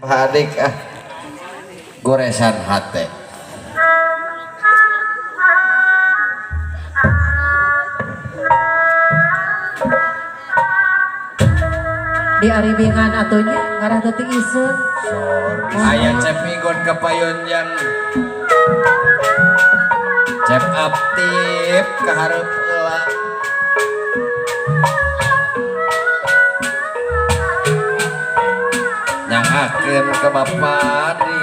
Adik goresan hati. Di aribingan atunya ngarah teuting isun. Aya cep migon kepayon yang cep aktif kaharep heula. Nyangakeun ke Bapak di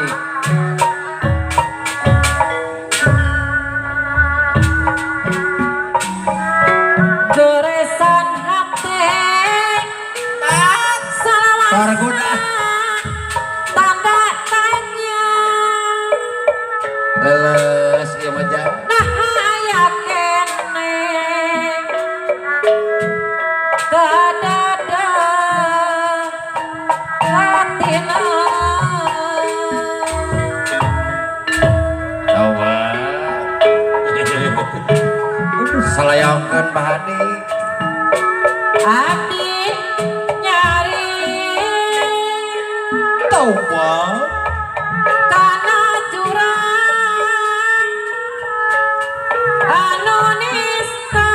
Goresan hati Sarguna tanda tanya. leles ieu mah jang. Nah aya kene kadada hatina. Coba salayakeun Pak Hadi. Adi nyari Coba kana jurang anu nista.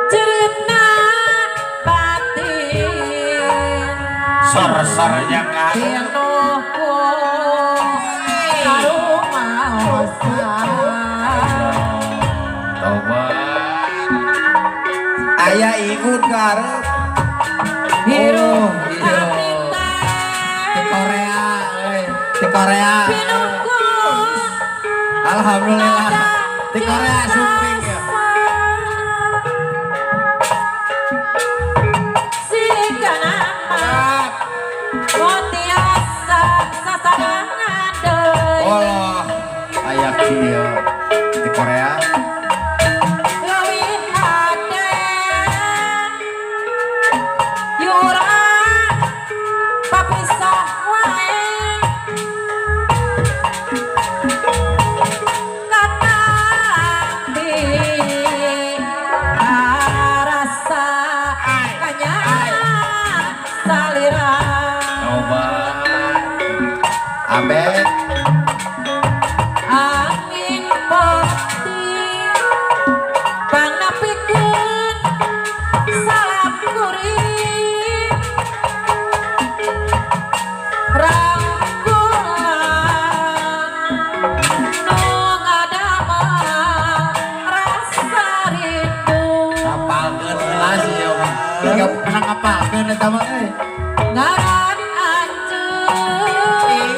Jeritna batin sar-sar yang pinuhku karumaosan. coba aya ikut garep Hirup iya. hati Di Korea di Korea pinuhku alhamdulillah di Korea sumping ya. Siganama motiasa sasarangan deui. Allah aya kieu di Korea Leuwih aden yurang papisah wae. Katambi rasa kanyang salira. coba abe Angin putih pangnapikeun salap kuring rangkulan nu ngadamel rasa rindu. apalkeun heula sih ya tiga pernah ngapalkeun eta mah Ngaran anjeun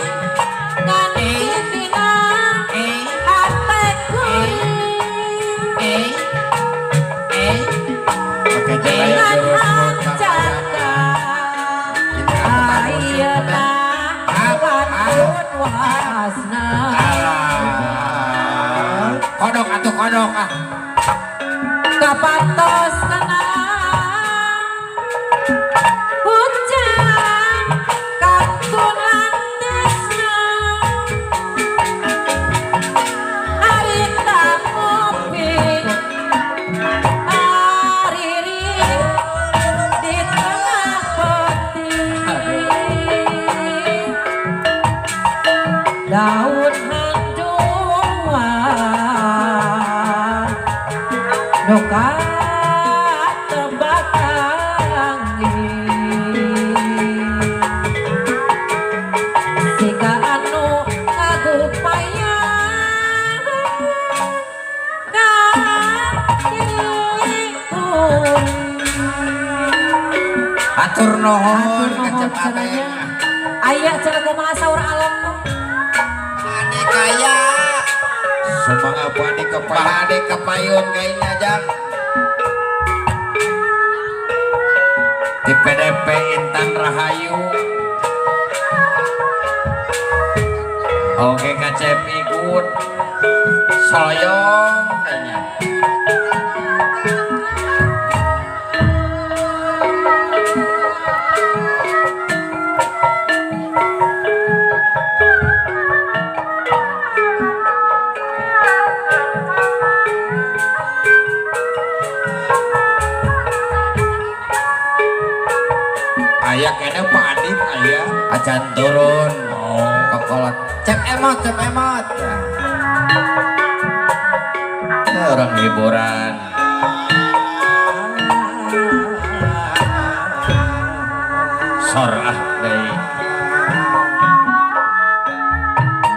ngan dina hate kuring. oke Dengan jaya hancakan ayeuna pantun wasna. kodok atuh kodok Kapantos kenang hujan kantun lantisna. Harita ngopi ariring di tengah peting. Daun handuan nu katebak angin. Siga anu ngagupayang ka diri kuring. atur nuhun Atur nuhun kecep abe cenanya. Aya cenah kumaha saur alam tuh. Ade kaya semangat Ade kepala Ade kepayun kayaknya jang di PDP Intan Rahayu oke kacep ikut soyong kayaknya acan turun kokolot cep emot orang hiburan sorah deh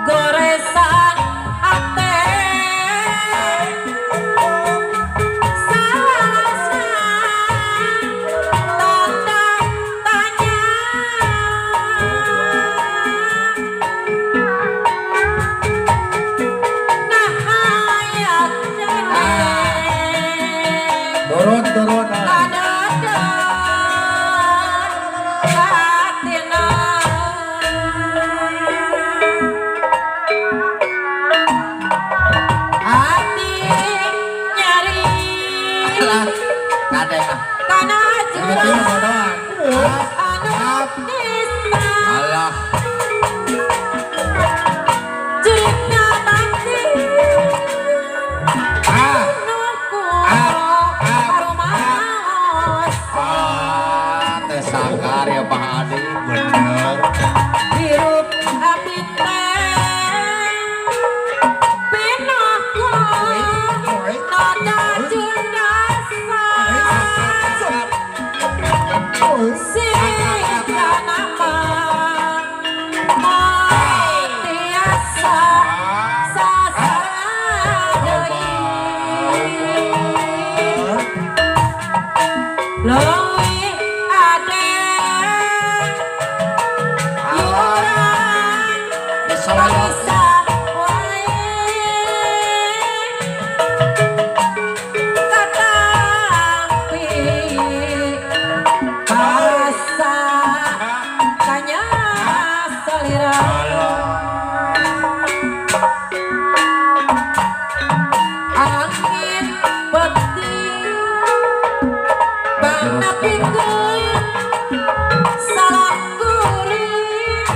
goresan ate tanda tanya nah hayat turun kadang karena jurang anak desa alah cerita bakti nuku arumaos teh sakar ya Pak Adi bener hirup api teh pinahku nada jendasa sita nama tiasa sasaradai Lewi ade yuran bisa wae katampi pasa kanya salira angin peting bana pikeun salah kuring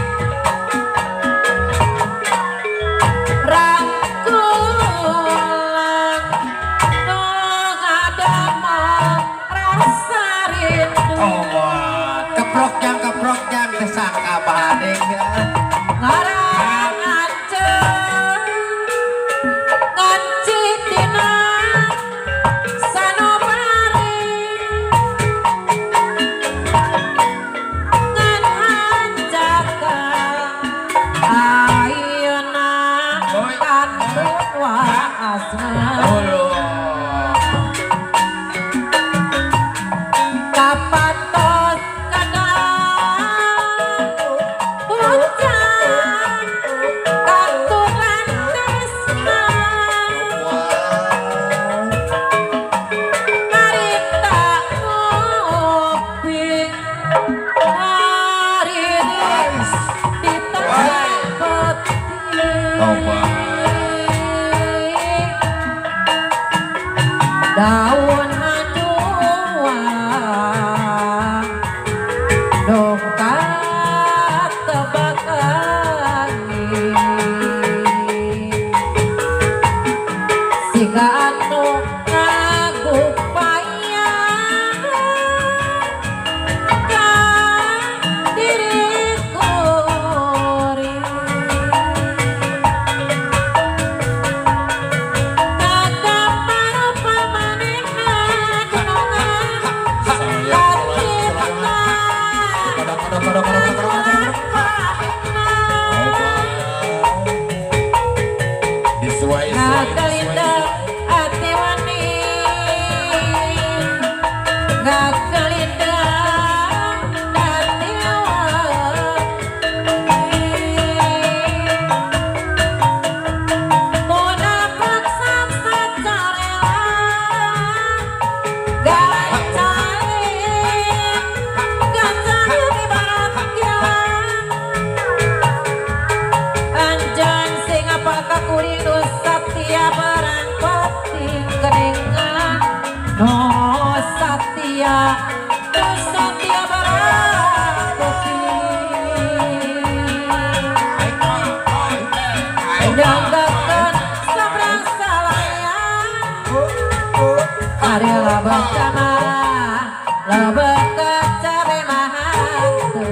rangkulan nu ngadamel rasa rindu keprok jang teh sangka Pak Adi ngarang ancen nganci dina sanubari ngan hanjaka ayeuna kantun waasna kapatos kadang hujan katuran tresna harita ngopi hariris di tengah peti daun handuan dongkat tebak angin siga anu ngagupaya ka diriku Ngakalinda ati wani ngakalinda ati wani mona paksa sacarela gancang ibaratnya anjan sing apakah kuring nu satya barang pating keningan no satya barang pating danggakeun sabrang salayan Arela bencana lebet kecere mahantu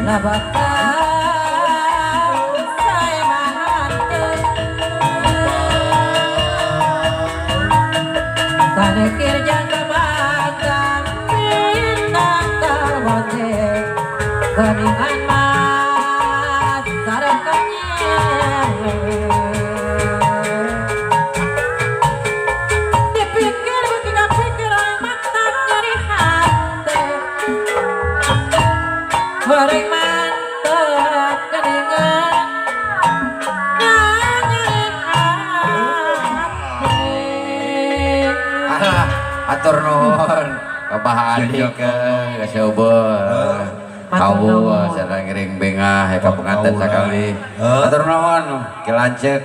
bakal saya mangan Tanekir jaga bakal bintang terbotek Keningan mas sarakannya Dipikir begini pikir mantan dari hati Horeng mantap keningan nyanyiin hati Atur nuhun kabahan ke kaseubeul kawu sareng ngiring bengah ka pengantin sakali atur nuhun ki lanceuk